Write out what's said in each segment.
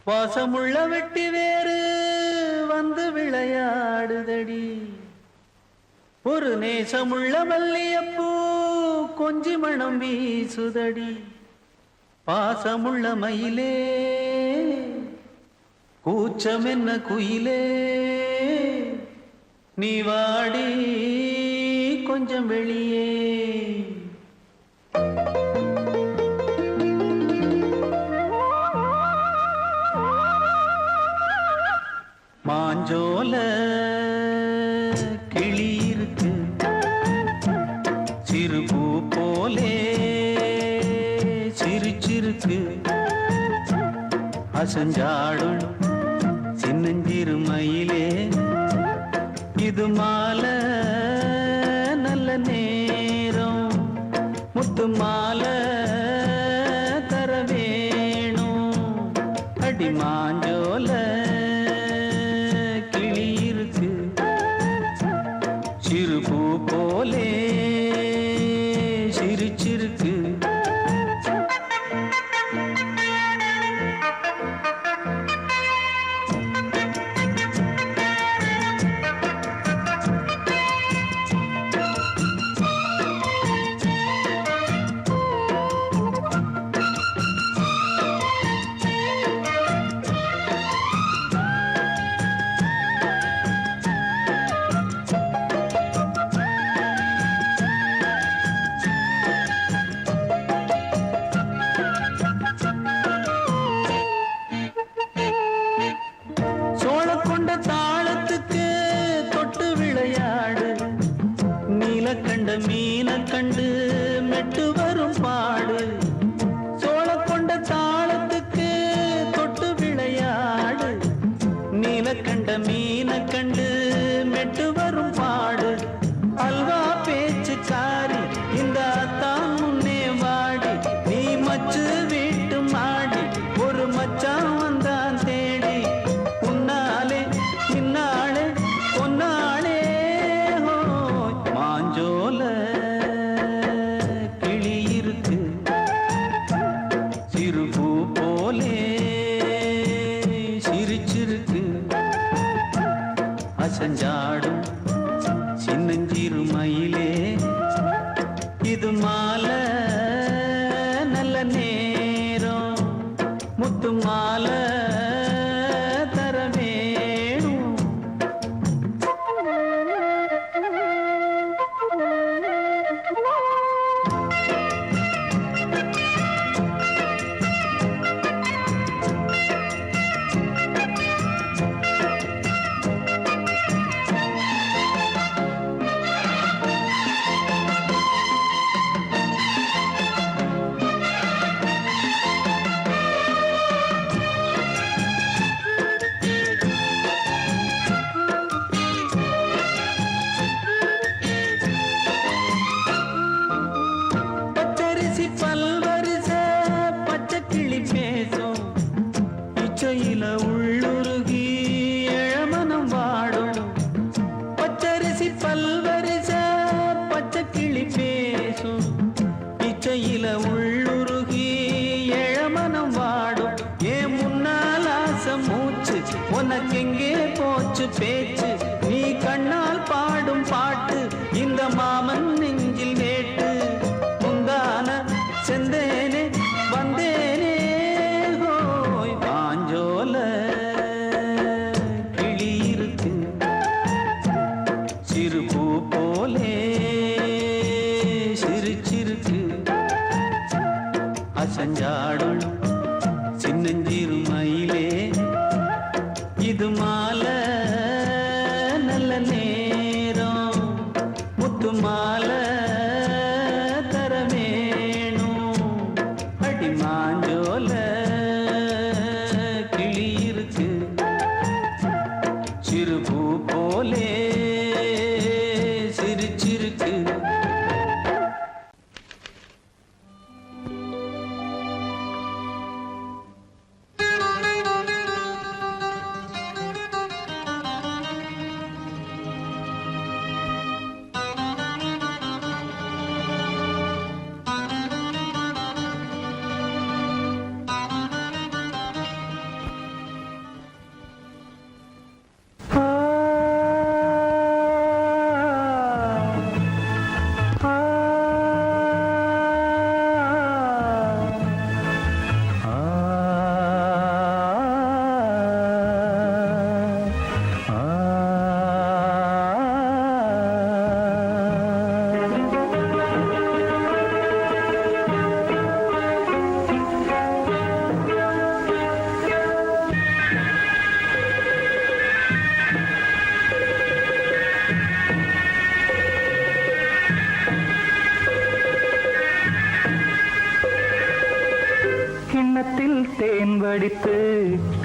பாசமுள்ள வெட்டி வேறு வந்து விளையாடுதடி. ஒரு நேசமுள்ள மல்லியப்பூ கொஞ்சி மணம் வீசுதடி. பாசமுள்ள மயிலே கூச்சம் என்ன குயிலே, நீ வாடி கொஞ்சம் வெளியே. மாஞ்சோல கிளி இருக்கு, சிறுபூ போலே சிரிச்சிருக்கு. அசஞ்சாடும் சின்னஞ்சிறு மயிலே, இது மாலை நல்ல நேரம். முத்து மாலை தர வேணும். அடி மாஞ்சோல கிளி இருக்கு, சிறுபூ போலே சிரிச்சிருக்கு. தாளத்துக்கு தொட்டு விளையாடு, நீலக்கண்ட மீன கண்டு மெட்டு வரும் பாடு. சோழ கொண்ட தாளத்துக்கு தொட்டு விளையாடு, நீலக்கண்ட மீன கண்டு மெட்டு வரும் பாடு. அல்வா பேச்சுக்காரி இந்த தான் முன்னே வாடி, நீ மச்சு வீட்டு மாடி ஒரு மச்சான் வந்தான் தேடி. உன்னாலே இன்னாளே பொன்னாளே ஹோ, மாஞ்சோல கிளி இருக்கு, சிறுபூ போலே சிரிச்சிருக்கு. அசஞ்சாடும் சின்னஞ்சிறு மயிலே, இது மாலை நல்ல நேரம். முத்து மாலை தர வேணும். பச்சரிசி பல்வரிச பச்சை கிளி பேசும், இச்சையில உள்ளுருகி இளமனம் வாடும். பச்சரிசி பல்வரிச பச்சை கிளி பேசும், இச்சையில உள்ளுருகி இளமனம் வாடும். ஏன் முன்னால் ஆசை மூச்சு உனக்கெங்கே போச்சு பேச்சு, நீ கண்ணால் பாடும் பாட்டு இந்த மாமன் நெஞ்சில் வேட்டு. முந்தான செந்தேனே வந்தேனே ஹோய், மாஞ்சோல கிளி இருக்கு, சிறுபூ போலே சிரிச்சிருக்கு. அசஞ்சாடும் சின்னஞ்சிறு மயிலே, இது மாலை நல்ல நேரம். முத்து மாலை தர வேணும். அடி மாஞ்சோல கிளி இருக்கு, சிறுபூ போலே சிரிச்சிருக்கு. வடித்து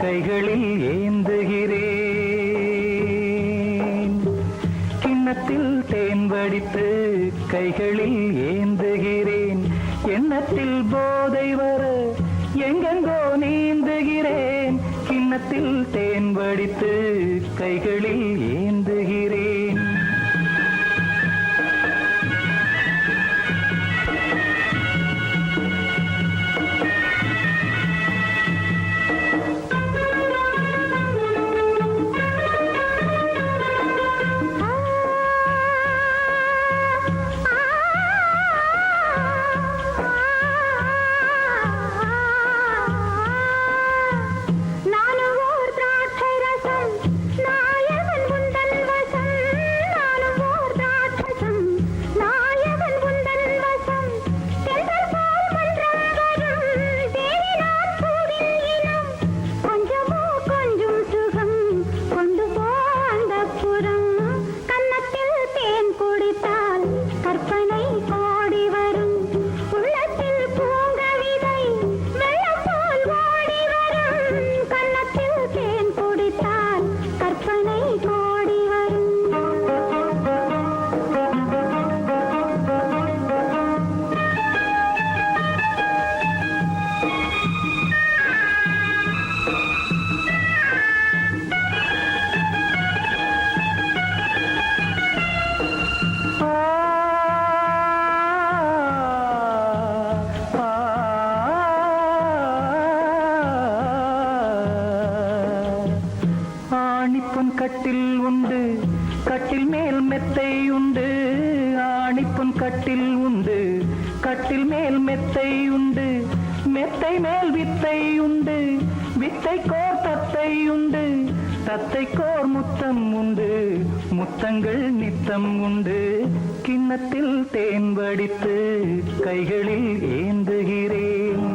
கைகளில் ஏந்துகிறேன். கிண்ணத்தில் தேன் வடித்து கைகளில் ஏந்துகிறேன். எண்ணத்தில் போதை வர எங்கெங்கோ நீந்துகிறேன். கிண்ணத்தில் தேன் வடித்து கைகளில் ஏந்துகிறேன். கட்டில் உண்டு, கட்டில் மேல் மெத்தை உண்டு. ஆணிப்பொன் கட்டில் உண்டு, கட்டில் மேல் மெத்தை உண்டு. மெத்தை மேல் வித்தை உண்டு, வித்தை கோர் தத்தை உண்டு. தத்தை கோர் முத்தம் உண்டு, முத்தங்கள் நித்தம் உண்டு. கிண்ணத்தில் தேன் வடித்து கைகளில் ஏந்துகிறேன்.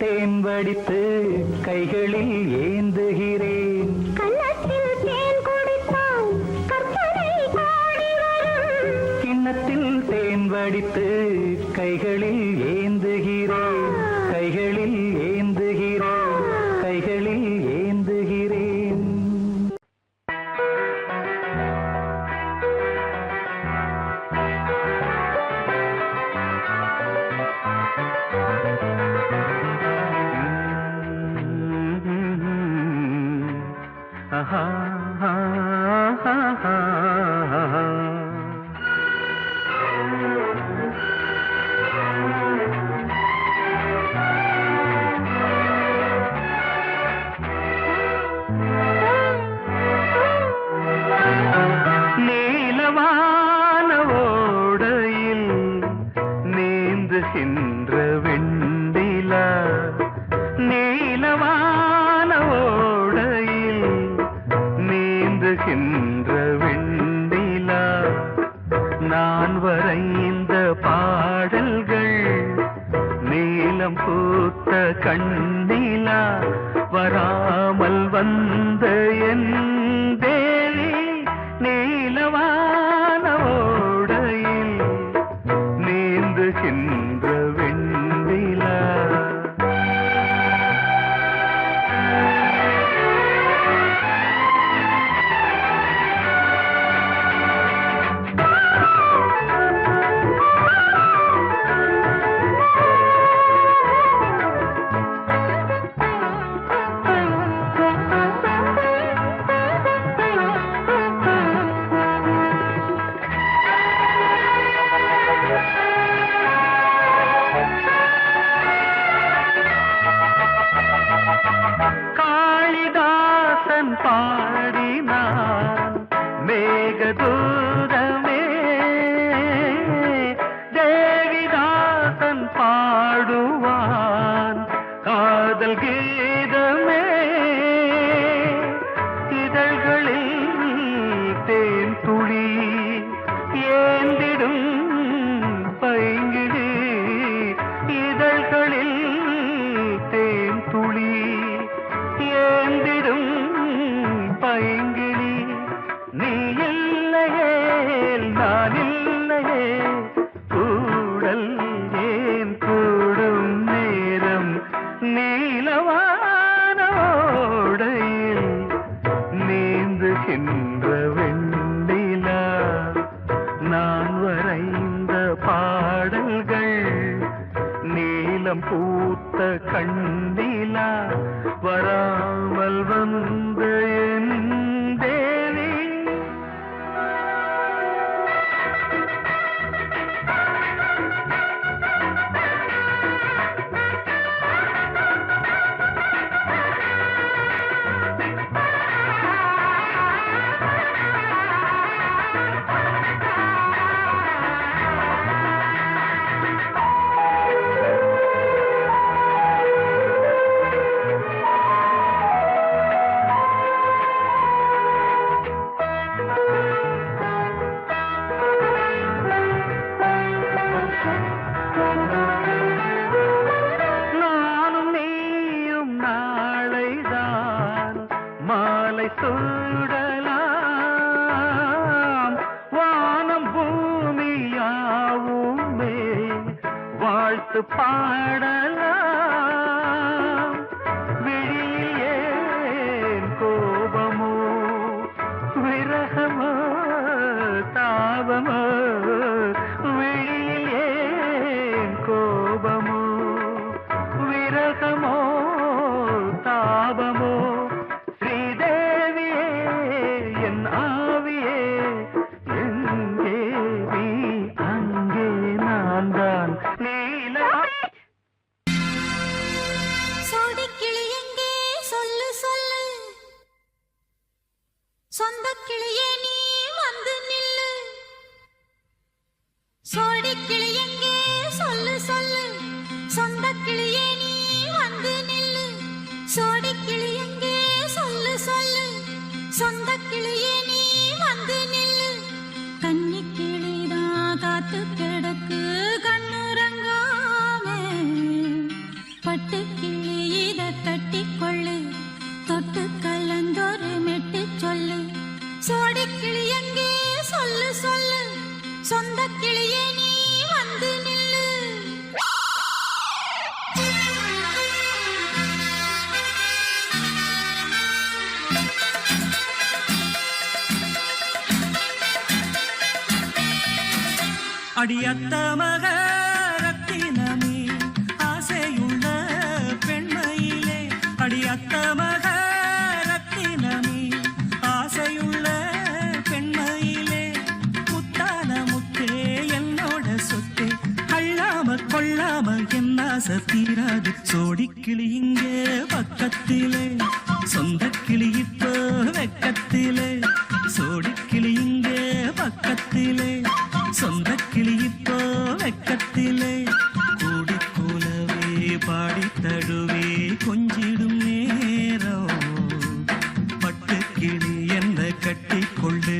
தேன் வடித்து கைகளில் ஏந்துகிறேன். கன்னத்தில் தேன் குடித்தால் கற்பனை கோடி வரும். கிண்ணத்தில் தேன் வடித்து கைகளில் ஏந்துகிறேன். கைகளில் ஏந்துகிறேன். கைகளில் ஏந்துகிறேன். நீலவான ஓடையில் நீந்துகின்ற வெண்டிலா. நீலவான ஓடையில் நீந்துகின்ற வெண்டிலா. நான் வரைந்த பாடல்கள் நீலம் பூத்த கண்ணிலா. வராமல் வந்த என் தேவி நீலவான ஓடையில் நீந்துகின்ற வெண்டிலா. வருகின்ற வெண்ணிலா நான் வரைந்த பாடல்கள் நீலம் பூத்த கண்ணிலா வராமல் வந்த என் தேவி நானும் நீயும் நாளைதான் மாலை சூடலாம் வானம் பூமியாவுமே வாழ்த்து பாடலாம் விழியில் ஏன் கோபமோ விரகமோ தாபமோ விழியில் ஏன் கோபமோ விரகமோ தாபமோ ஸ்ரீதேவியே என் ஆவியே எங்கே நீ அங்கே நான் தான் நீல சோடிக்கிளி எங்கே சொல்லு சொல்லு சொந்தக் கிளியே நீ வந்து நில்லு சோடிக்கிளி எங்கே சொல்லு சொல்லு சொந்தக் கிளியே நீ வந்து நில்லு சோடிக்கிளி எங்கே சொல்லு சொல்லு சொந்தக் கிளியே நீ வந்து நில்லு கன்னிக் கிளிதான் காத்து கிடக்கு கண்ணுறங்காம பட்டு கிளி இத கட்டிக்கொள்ளு தொட்டு கலந்தொரு மெட்டு சொல்லு சோடிக்கிளி எங்கே சொல்லு சொல்லு சொந்தக் கிளியே நீ வந்து நில்லு அடியத்த மக ரத்தினமே ஆசையுள்ள பெண்மையிலே அடியத்த மக ரத்தினமே ஆசையுள்ள பெண்மையிலே முத்தான முத்தே என்னோட சொத்தே அள்ளாம கொள்ளாம என் ஆசை தீராது சோடிக்கிளி இங்கே பக்கத்திலே சொந்த கிளி இப்போ வெக்கத்திலே சோடிக்கிளி இங்கே பக்கத்திலே சொந்த கிளி இப்போ வெக்கத்திலே கூடி கூலவே பாடி தழுவே கொஞ்சிடும் நேரம் பட்டு கிளி என்ன கட்டி கொள்ளு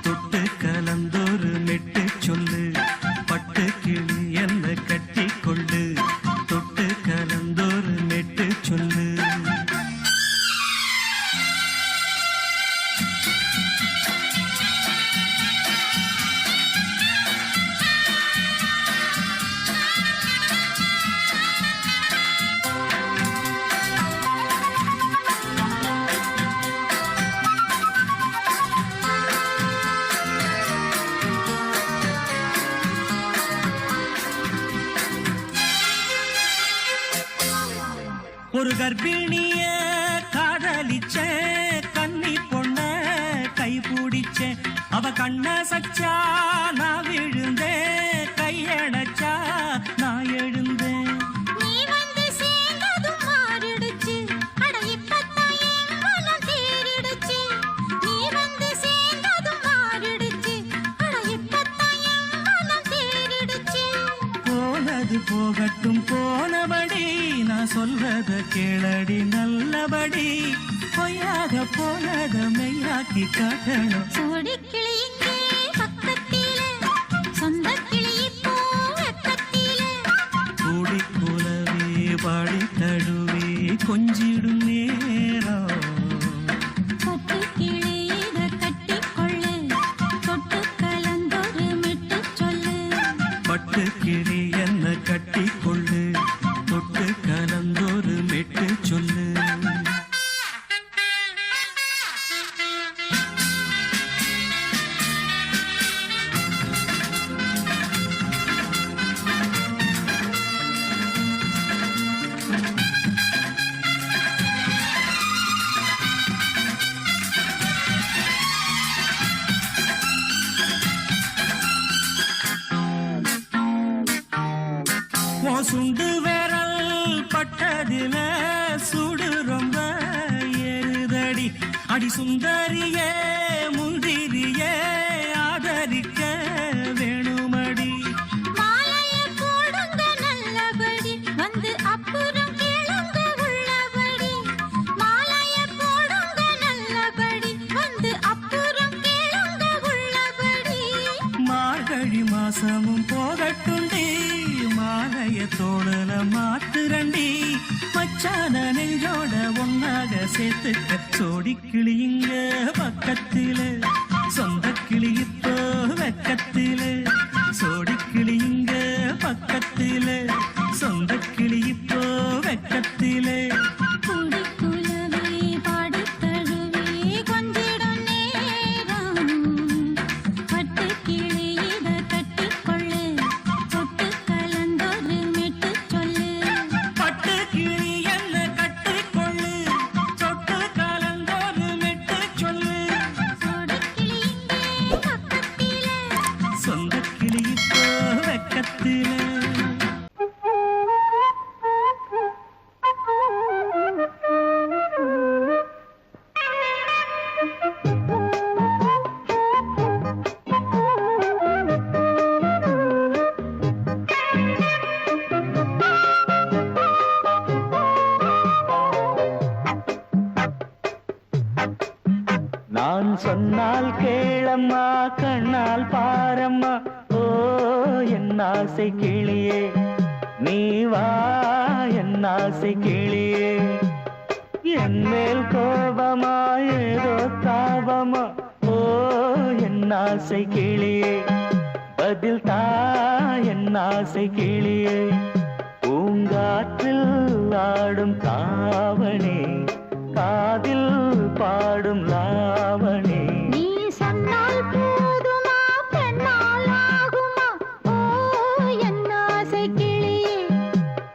தொட்டு கலந்தொரு மெட்டு சொல்லு பட்டு கிளி என்ன கட்டி கொள்ளு தொட்டு கலந்தொரு மெட்டு சொல்லு ஒரு கர்ப்பிணிய காதலிச்ச கன்னி பொண்ண கை பிடிச்ச அவ கண்ண சச்சா நான் விழுந்தேன் கையடைச்சா நான் எழுந்தேன் நீ வந்து சேர்ந்ததும் மாறிடுச்சு அட இப்பத்தான் என் மனம் தேறிடுச்சு நீ வந்து சேர்ந்ததும் மாறிடுச்சு அட இப்பத்தான் என் மனம் தேறிடுச்சு போனது போகட்டும் போனபடி நான் சொல்றத கேளடி நல்லபடி பொய்யாக போனத மெய்யாக்கி காட்டணும் சோடிக்கிளி இங்கே பக்கத்திலே சொந்தக் கிளி இப்போ வெக்கத்திலே கூடி கூலவே பாடி தழுவே கொஞ்சிடும் நேரம் பட்டு கிளி இத கட்டிக்கொள்ளு தொட்டு கலந்தொரு மெட்டு சொல்லு பட்டு கிளி என்ன கட்டி கொள்ளு தொட்டு கலந்தொரு மெட்டு சொல்லு சுண்டு விரல் பட்டதில சுடு ரொம்ப ஏறுதடி அடி சுந்தரியே முந்திரியே ஆதரிக்க வேணுமடி மாலைய போடுங்க நல்லபடி வந்து அப்புறம் கேளுங்க உள்ளபடி மாலைய போடுங்க நல்லபடி வந்து அப்புறம் கேளுங்க உள்ளபடி மார்கழி மாசமும் போகட்டுண்டி மாலைய தோழல மாத்துரண்டி மச்சான நெஞ்சோட ஒன்னாக சேர்த்துக்க சோடி கிளியுங்க பக்கத்தில சொந்த கிளி இப்போ வெக்கத்தில சோடி கிளியுங்க பக்கத்தில சொந்த கிளி இப்போ வெக்கத்தில குடிக்குலவே பாடித் தழுவே கொஞ்சிடும் நேரம் பட்டுக் கிளி இத கட்டிக்கொள்ளு தொட்டு கலந்தொரு மெட்டுச் சொல்லு பட்டு கிளி என்ன கட்டிக்கொள்ளு சொட்டு கலந்தோரு மெட்டு சொல்லு சோடிக் கிளி இங்கே பக்கத்திலே சொந்த கிளி இப்போ வெக்கத்தில நான் சொன்னால் கேளம்மா கண்ணால் பாரம்மா ஓ என் ஆசை கிளியே நீ வா என் ஆசை கிளியே என் மேல் கோபமா ஏதோ தாபமா ஓ என் ஆசை கிளியே பதில் தா என் ஆசை கிளியே பூங்காற்றில் ஆடும் தாவணி காதில் பாடும் லாவணி நீ சொன்னால் போதுமா பெண்ணால் ஆகுமா ஓ என் ஆசை கிளியே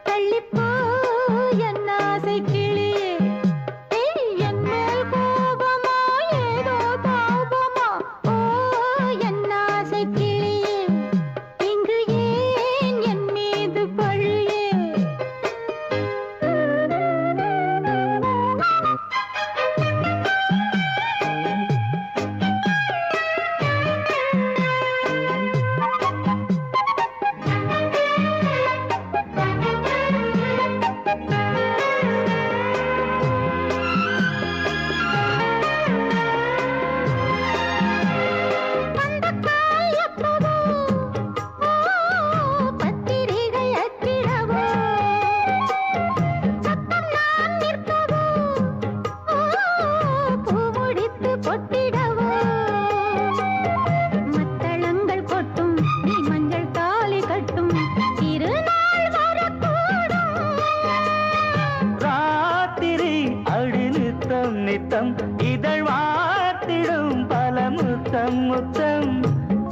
தள்ளிப்போ என் ஆசை கிளியே ஏய் என் மேல் கோபமா ஏதோ தாபமா ஓ என் ஆசை கிளியே இங்கு ஏன் என் மீது பழியே பந்தக்கால் எப்பவோ பத்திரிகை அச்சிடவோ சத்தம் நான் நிற்கவோ பூ முடித்து பொட்டிடவோ மத்தளங்கள் கொட்டும் நீ மஞ்சள் தாலி கட்டும் திருநாள் வரக்கூடும் ராத்திரி அடி நித்தம் நித்தம் இதழ் வாத்திடும் பல முத்தம் முத்தம்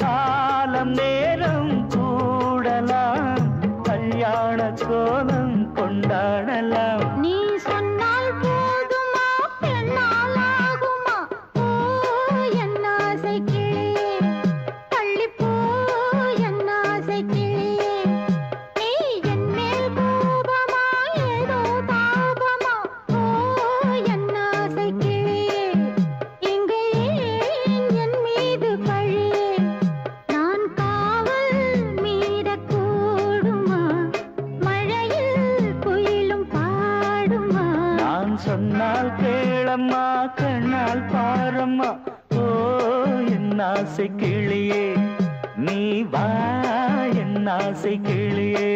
காலம் நேரம் கூடலாம் கல்யாண கோலம் கொண்டாடலாம் நீ சொன்னால் போதுமா பெண்ணால் ஆகுமா ஓ என் ஆசை கிளியே தள்ளிப்போ என் ஆசை கிளியே நீ என் மேல் கோபமா ஏதோ தாபமா ஓ என் ஆசை கிளியே இங்கே ஏன் என் மீது பழியே நான் காவல் மீறக்கூடுமா மழையில் குயிலும் பாடுமா நான் சொன்னால் கேளம்மா கண்ணால் பாரம்மா ஓ என் ஆசை கிளியே நீ வா என் ஆசை கிளியே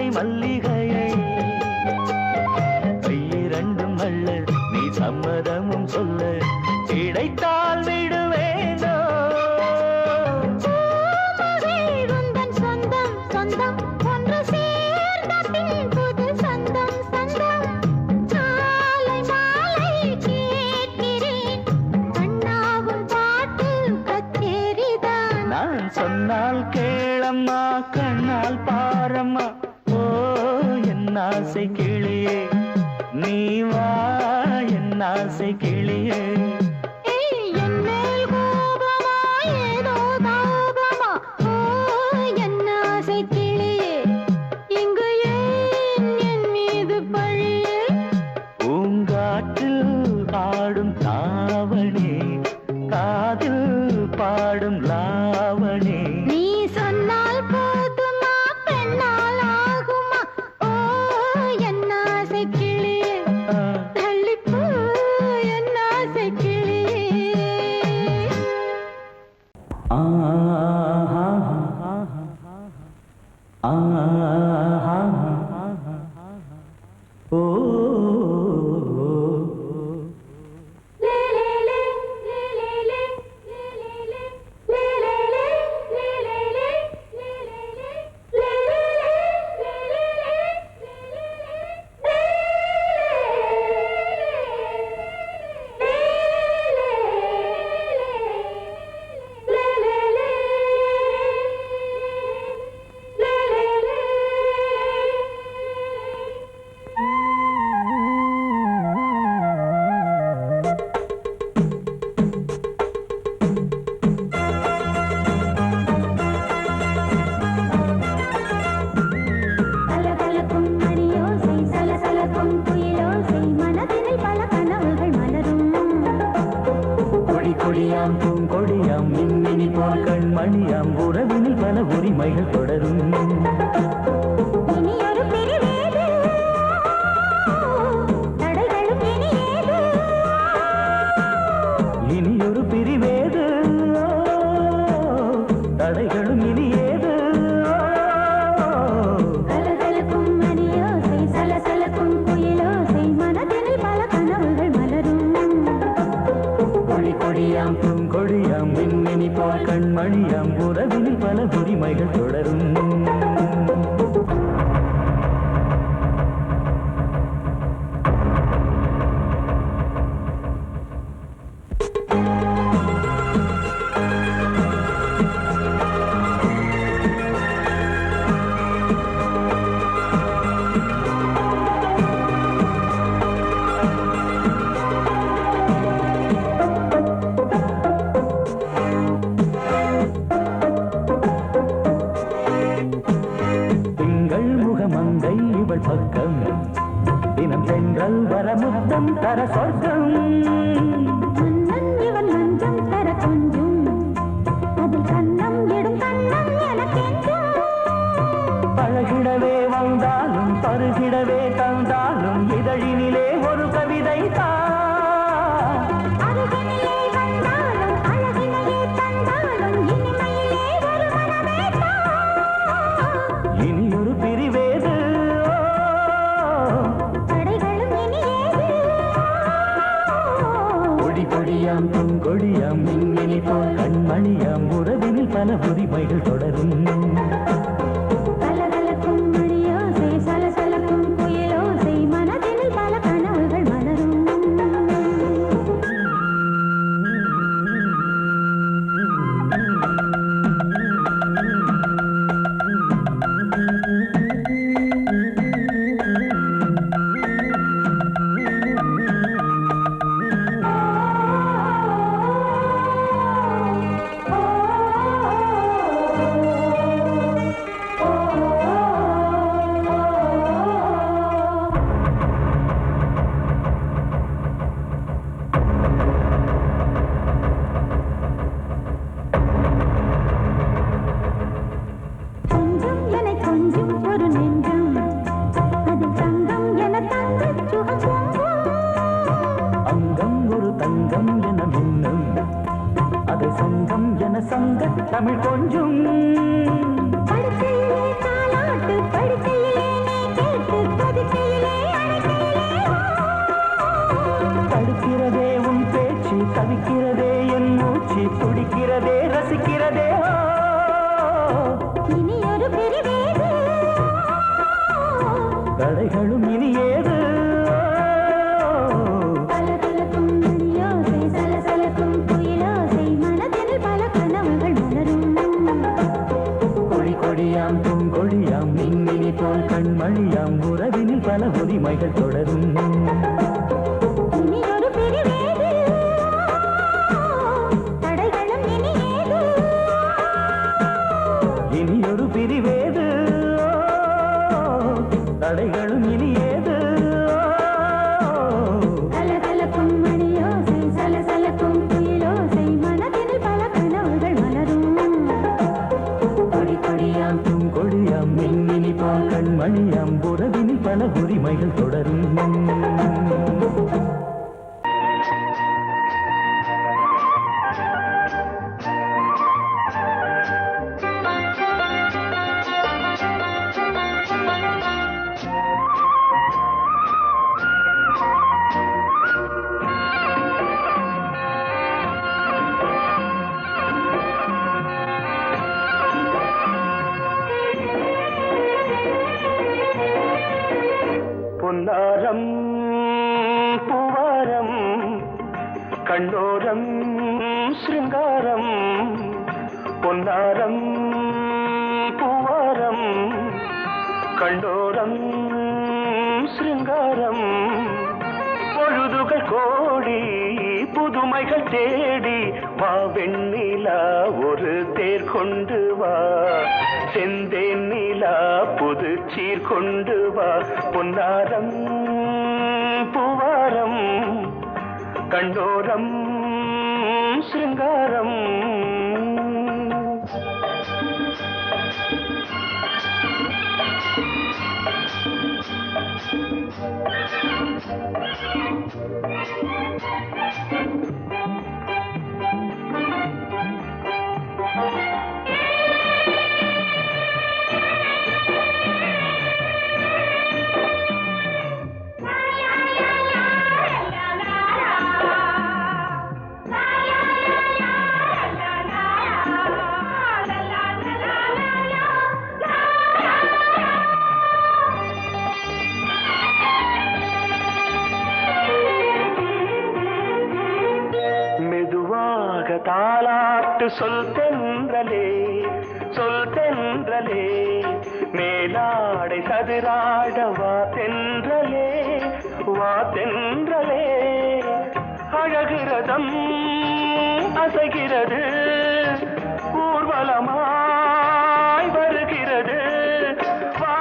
மல்லிகையை சொன்னால் கேளம்மா கண்ணால் பாரம்மா ஓ என் ஆசை கிளியே நீ வா என் ஆசை கிளியே என் மேல் கோபமா ஏதோ தாபமா ஓ என் ஆசை கிளியே இங்கு ஏன் என் மீது பழியே பூங்காற்றில் ஆடும் தாவணி காதில் பாடும் லாவணி நீ சொன்னால் போதுமா பெண்ணால் ஆகுமா ஓ என் ஆசை கிளியே தள்ளிப்போ என் ஆசை கிளியே ஓ கலகலக்கும் மணியோசை சலசலக்கும் குயிலோசை மனதினில் பல கனவுகள் மலரும் கொடி கொடியாம் பூங்கொடியாம் மின்மினி போல் கண்மணியாம் உறவினில் பல உரிமைகள் தொடரும் இனி ஒரு பிரிவேது தடைகளும் இனி ஏது இனியொரு பிரிவேது தடைகளும் இனி ஏது கலகலக்கும் மணியோசை சலசலக்கும் குயிலோசை மனதினில் பல கனவுகள் மலரும் கொடி கொடியாம் பூங்கொடியாம் மின்மினி போல் கண்மணியாம் உறவினில் பல உரிமைகள் தொடரும் திங்கள் முகமங்கை இவள் பக்கம் தினம் சென்றல் வர முத்தம் தர சொர்க்கம் மன்னன் இவன் மஞ்சம் தர கொஞ்சும் அதில் கண்ணம் இடும் கண்ணம் எனக்கென்றும் பழகிடவே வந்தாலும் பருகிடவே தந்தாலும் இதழினிலே ஒரு கவிதை தான் அருகினிலே வந்தாலும் அழகினையே தந்தாலும் இனிமையிலே ஒரு மனமேதான் இனியொரு பிரிவேது தடைகளும் இனி ஏது கொடி கொடியாம் பூங்கொடியாம் மின்மினி போல் கண்மணியாம் உறவினில் பல உரிமைகள் தொடரும் கலகலக்கும் மணியோசை சலசலக்கும் குயிலோசை மனதினில் பல கனவுகள் மலரும் கொஞ்சம் என கொஞ்சம் ஒரு நெஞ்சம் அதில் தங்கம் என தங்கச் சுகம் பொங்கும் அங்கம் ஒரு தங்கம் என மின்னும் அதை சங்கம் என சங்க தமிழ் கொஞ்சும் படுக்கையிலே தாலாட்டு படுக்கையிலே நீ கேட்டு கொதிக்கையிலே அழைக்கையிலே தடுக்கிறதே உன் பேச்சு தவிக்கிறதே என் மூச்சு துடிக்கிறதே ரசிக்கிறதே இனி ஒரு பிரிவேது தடைகளும் இனி ஏது கலகலக்கும் மணியோசை சலசலக்கும் குயிலோசை மனதினில் பல கனவுகள் மலரும் கண்மணியாம் உறவினில் பல உரிமைகள் தொடரும் இனி ஒரு பிரிவேது தடைகளும் இனி ஏது இனியொரு பிரிவேது தடைகளும் இனி ஏது கலகலக்கும் மணியோசை சலசலக்கும் குயிலோசை மனதில் பல கனவுகள் மலரும் கொடி கொடியாம் பூங்கொடியாம் மின்மினிப்பா கண்மணியாம் உறவினில் பல உரிமைகள் தொடரும் பொன்னாரம் பூவாரம் கண்ணோரம் சிருங்காரம் பொன்னாரம் பூவாரம் கண்டோரம் சிருங்காரம் பொழுதுகள் கோடி புதுமைகள் தேடி வா வெண்ணிலா ஒரு தேர் கொண்டு வா செந்தேன் நிலா புது சீர் கொண்டு வா பொன்னாரம் பூவாரம் கண்டோரம் சிருங்காரம் தாலாட்டு சொல் தென்றலே மேலாடை சதுராட வா தென்றலே அழகிறதம் அசைகிறது ஊர்வலமாய் வருகிறது வா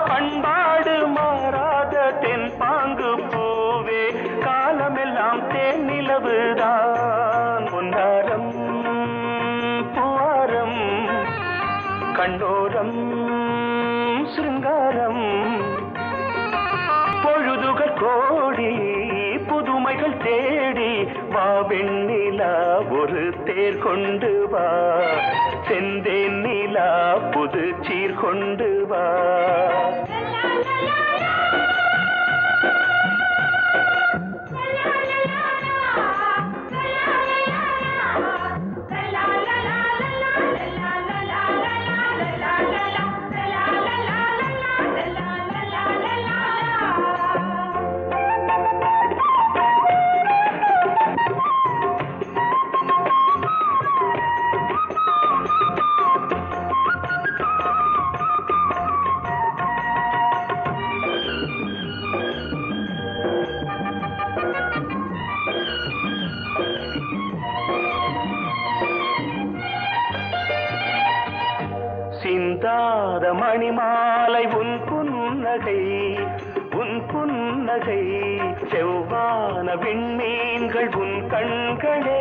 பண்பாடு மாறாத தென் பாங்கு பூவே காலமெல்லாம் தேன் நிலவுதான் பொன்னாரம் பூவாரம் கண்டோரம் சிருங்காரம் பொழுதுகள் கோடி புதுமைகள் தேடி வா வெண்ணிலா ஒரு தேர் கொண்டு வா செந்தேன் நிலா புது சீர் கொண்டு வா சிந்தாத மணிமாலை உன் புன்னகை செவ்வான விண்மீன்கள் உன் கண்களே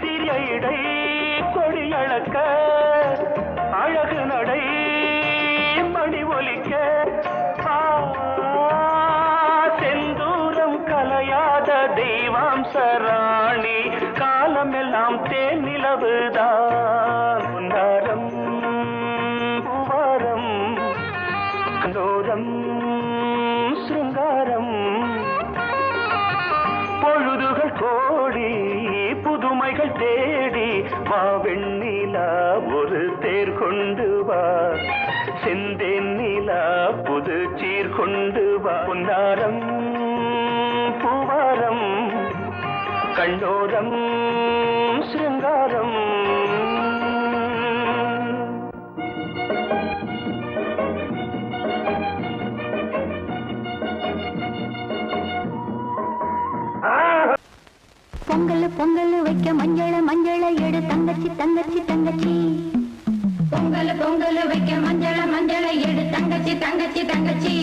சிறிய இடை கொடியளக்க அழகு நடை மணி ஒலிக்க செந்தூரம் கலையாத தெய்வாம்சராணி காலமெல்லாம் தேன் நிலவுதான் பொன்னாரம் பூவாரம் கண்டோரம் சிருங்காரம் பொழுதுகள் கோடி புதுமைகள் தேடி வா வெண்ணிலா ஒரு தேர் கொண்டு வா செந்தேன் நிலா புது சீர் கொண்டு வா பொன்னாரம் பூவாரம் கண்டோரம் சிருங்காரம் பொங்கல் பொங்கல் வைக்க மஞ்சள மஞ்சள எடு தங்கச்சி தங்கச்சி தங்கச்சி. பொங்கல் பொங்கல் வைக்க மஞ்சள மஞ்சள எடு தங்கச்சி தங்கச்சி தங்கச்சி.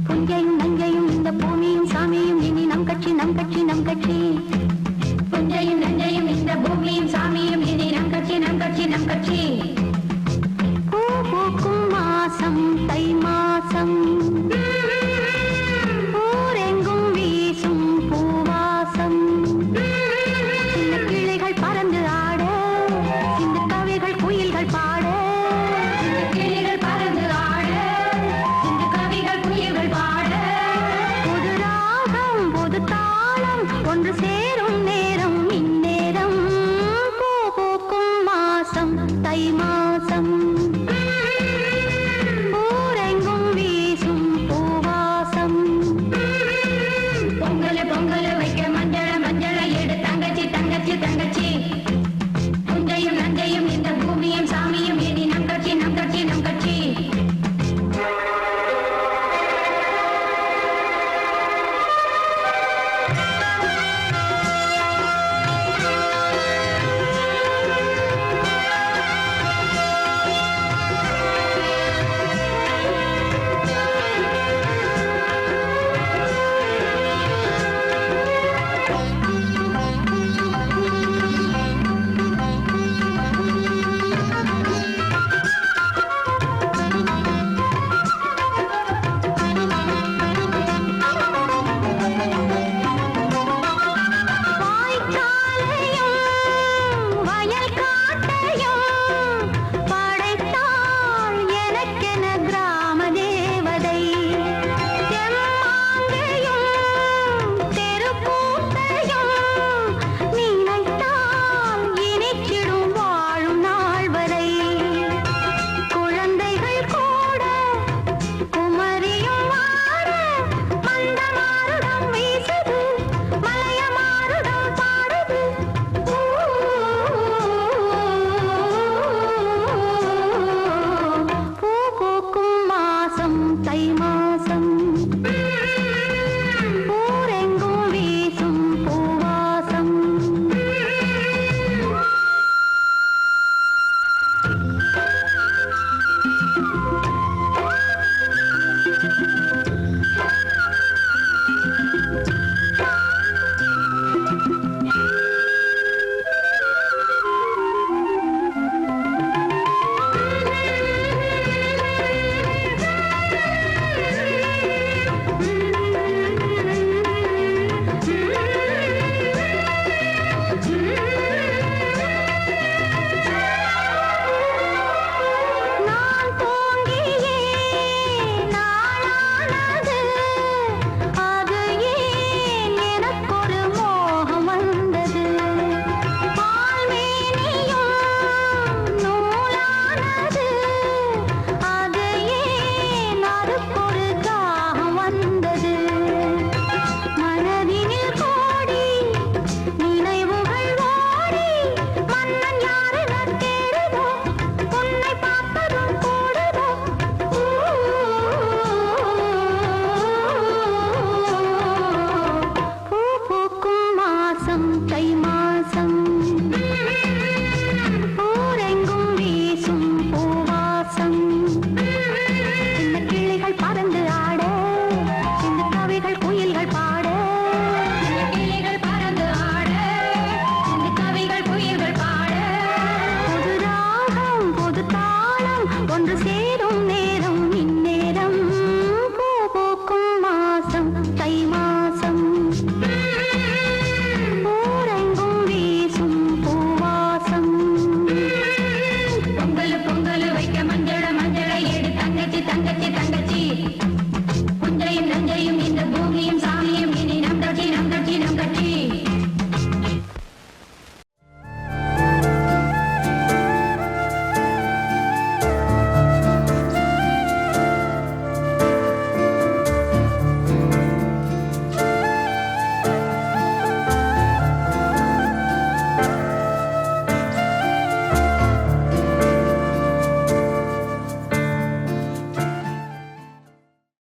புஞ்சையும் நஞ்சையும் இந்த பூமியும் சாமியும் இனி நம் கட்சி நம் கட்சி நம் கட்சி. புஞ்சையும் நஞ்சையும் இந்த பூமியும் சாமியும் இனி நம் கட்சி நம் கட்சி நம் கட்சி. பூ பூக்கும் மாசம் தை மாசம், ஊரெங்கும் வீசும் பூவாசம். சின்ன கிளைகள் பறந்து ஆட, சிந்து கவிகள் குயில்கள் பாட. சின்ன கிளைகள் பறந்து ஆட, சிந்து கவிகள் குயில்கள் பாட. புது ராகம் புது தாளம் ஒன்று சேரும் நேரம் இந்நேரம். பூ பூக்கும் மாசம் தை மாசம், ஊரெங்கும் வீசும் பூவாசம். பொங்கல் பொங்கல் வைக்க மஞ்சள மஞ்சள எடு தங்கச்சி தங்கச்சி தங்கச்சி. புஞ்சையும் நஞ்சையும் இந்த பூமியும் சாமியும் இனி நம் கட்சி நம் கட்சி நம் கட்சி. தை மாசம், ஊரெங்கும் வீசும் பூவாசம். தை